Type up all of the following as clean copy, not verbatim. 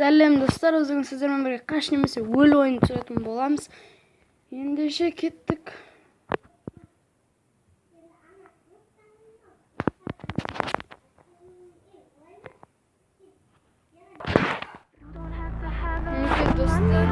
Сәлем достар, өзіңіз сіздермен бірге қаш немесе өлі ойын түсіретін боламыз. Ендеше кеттік. Мінекей достар.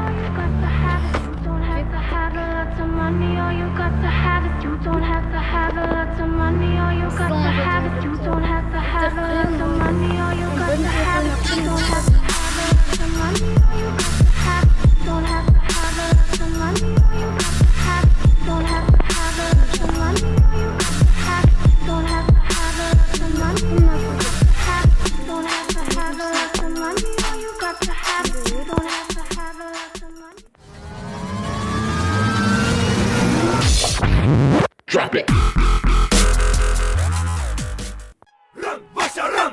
Drop it. Run, Вася, run!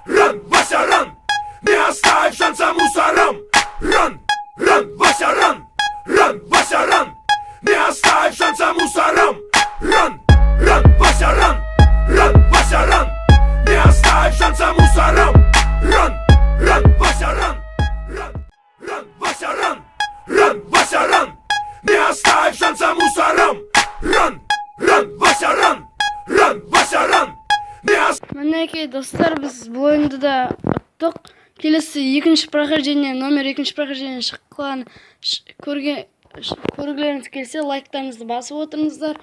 Run, Вася, run! Не оставь шанса мусорам! Run, run, Вася, run! Run, Вася, run! Не оставь шанса мусорам! Run, run, Вася, run! Run, Вася, run! Не оставь шанса мусорам! Run, run, Вася, run! Run, run, Вася, run! Run, Вася, run! Не оставь шанса мусорам! Run! Run, Вася, run! Run, Вася, run! Мінекей достар, біз бұл ойынды да ұттық. Келесі екінші прохождение, номер екінші прохождение шыққан көргілеріңіз келсе, лайктарыңызды басып отырыңыздар.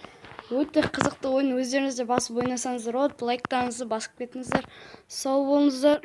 Өте қызықты ойын, өздеріңізде басып ойнасаңыздар, лайктарыңызды басып кетіңіздер. Сау болыңыздар.